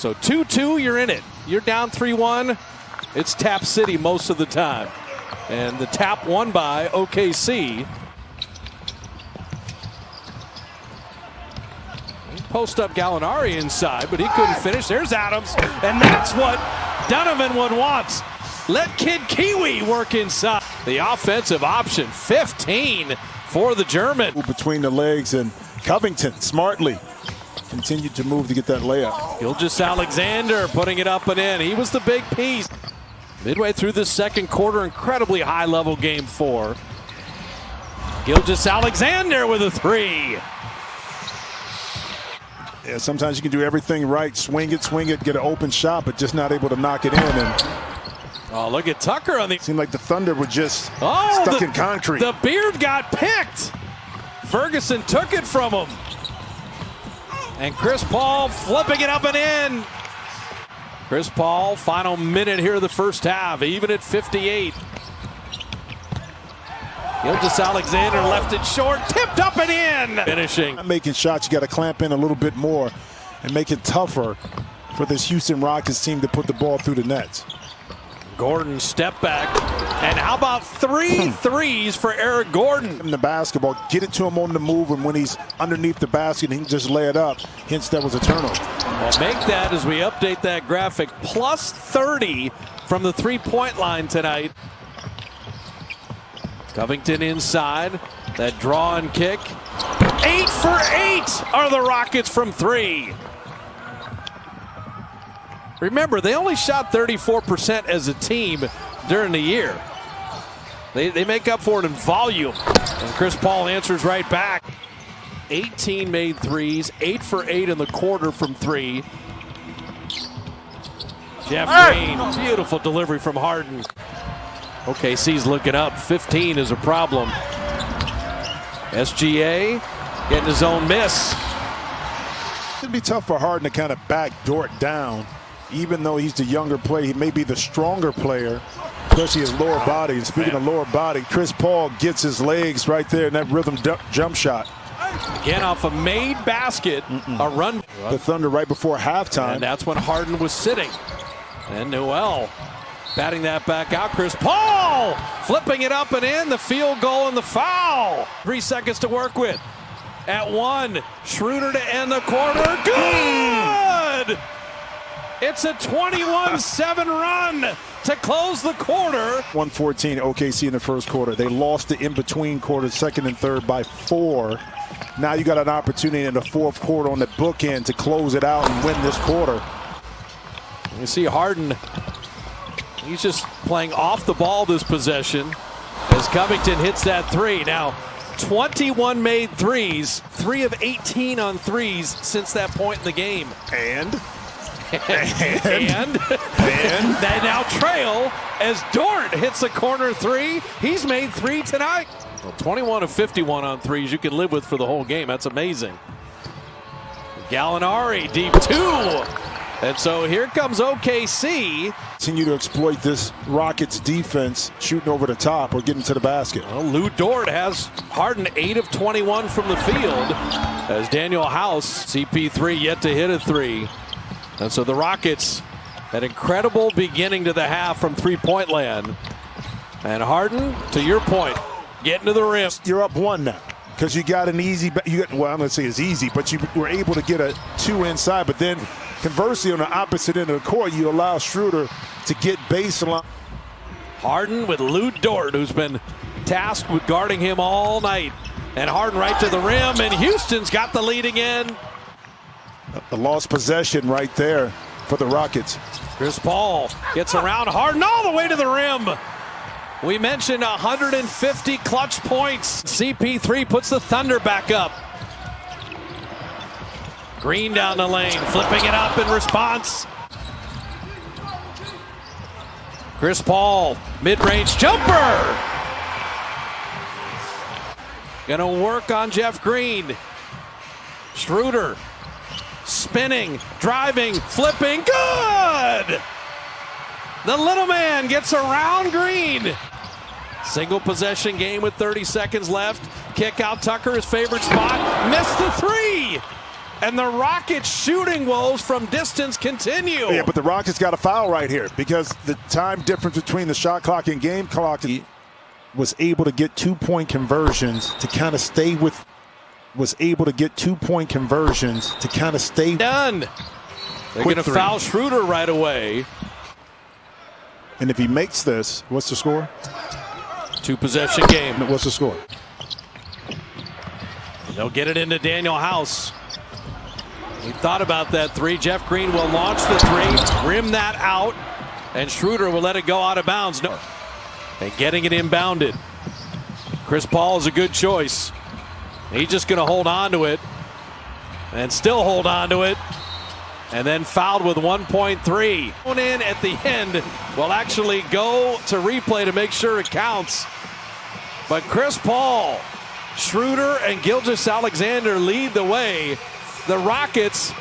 So 2-2, you're in it. You're down 3-1. It's Tap City most of the time. And the Tap won by OKC. Post up Gallinari inside, but he couldn't finish. There's Adams, and that's what Donovan would want. Let Kid Kiwi work inside. The offensive option, 15 for the German. Between the legs, and Covington smartly continued to move to get that layup. Gilgeous-Alexander putting it up and in. He was the big piece. Midway through the second quarter, incredibly high-level game 4. Gilgeous-Alexander with a 3. Yeah, sometimes you can do everything right, swing it, get an open shot, but just not able to knock it in. And oh, look at Tucker on the. Seemed like the Thunder were just stuck in concrete. The beard got picked. Ferguson took it from him. And Chris Paul flipping it up and in. Chris Paul, final minute here of the first half, even at 58. Gilgeous-Alexander left it short, tipped up and in. Finishing. Not making shots, you got to clamp in a little bit more and make it tougher for this Houston Rockets team to put the ball through the nets. Gordon step back, and how about 3 threes for Eric Gordon? In the basketball, get it to him on the move, and when he's underneath the basket, he can just lay it up. Hence, that was a turnover. Well, make that as we update that graphic. Plus 30 from the three-point line tonight. Covington inside, that draw and kick. 8 for 8 are the Rockets from 3. Remember, they only shot 34% as a team during the year. They make up for it in volume. And Chris Paul answers right back. 18 made threes, 8 for 8 in the quarter from 3. Jeff Green, beautiful delivery from Harden. OKC's looking up. 15 is a problem. SGA getting his own miss. It'd be tough for Harden to kind of backdoor it down. Even though he's the younger player, he may be the stronger player, especially his lower body. And speaking of lower body, Chris Paul gets his legs right there in that rhythm jump shot. Again, off a made basket, a run. The Thunder right before halftime. And that's when Harden was sitting. And Noel batting that back out. Chris Paul flipping it up and in. The field goal and the foul. 3 seconds to work with. At 1, Schroeder to end the quarter. Good! It's a 21-7 run to close the quarter. 114 OKC in the first quarter. They lost the in-between quarters, second and third, by 4. Now you got an opportunity in the fourth quarter on the bookend to close it out and win this quarter. You see Harden, he's just playing off the ball this possession as Covington hits that 3. Now, 21 made threes, 3 of 18 on threes since that point in the game. And they now trail as Dort hits a corner 3. He's made 3 tonight. Well, 21 of 51 on threes you can live with for the whole game. That's amazing. Gallinari deep 2. And so here comes OKC. Continue to exploit this Rockets defense, shooting over the top or getting to the basket. Well, Lou Dort has Harden 8 of 21 from the field as Daniel House, CP3 yet to hit a 3. And so the Rockets, an incredible beginning to the half from three-point land. And Harden, to your point, getting to the rim. You're up 1 now because you got an easy, well, I'm going to say it's easy, but you were able to get a 2 inside. But then conversely, on the opposite end of the court, you allow Schroeder to get baseline. Harden with Lou Dort, who's been tasked with guarding him all night. And Harden right to the rim, and Houston's got the lead again. The lost possession right there for the Rockets. Chris Paul gets around Harden all the way to the rim. We mentioned 150 clutch points. CP3 puts the Thunder back up. Green down the lane, flipping it up in response. Chris Paul, mid-range jumper. Gonna work on Jeff Green. Schroeder. Spinning, driving, flipping, good! The little man gets around Green. Single possession game with 30 seconds left. Kick out Tucker, his favorite spot. Missed the 3. And the Rockets' shooting woes from distance continue. Yeah, but the Rockets got a foul right here because the time difference between the shot clock and game clock was able to get 2-point conversions to kind of stay with. Was able to get 2-point conversions to kind of stay. Done. They're going to foul Schroeder right away. And if he makes this, what's the score? 2-possession game. What's the score? They'll get it into Daniel House. He thought about that three. Jeff Green will launch the three, rim that out, and Schroeder will let it go out of bounds. No. And getting it inbounded. Chris Paul is a good choice. He's just going to hold on to it and still hold on to it. And then fouled with 1.3. In at the end will actually go to replay to make sure it counts. But Chris Paul, Schroeder, and Gilgeous-Alexander lead the way. The Rockets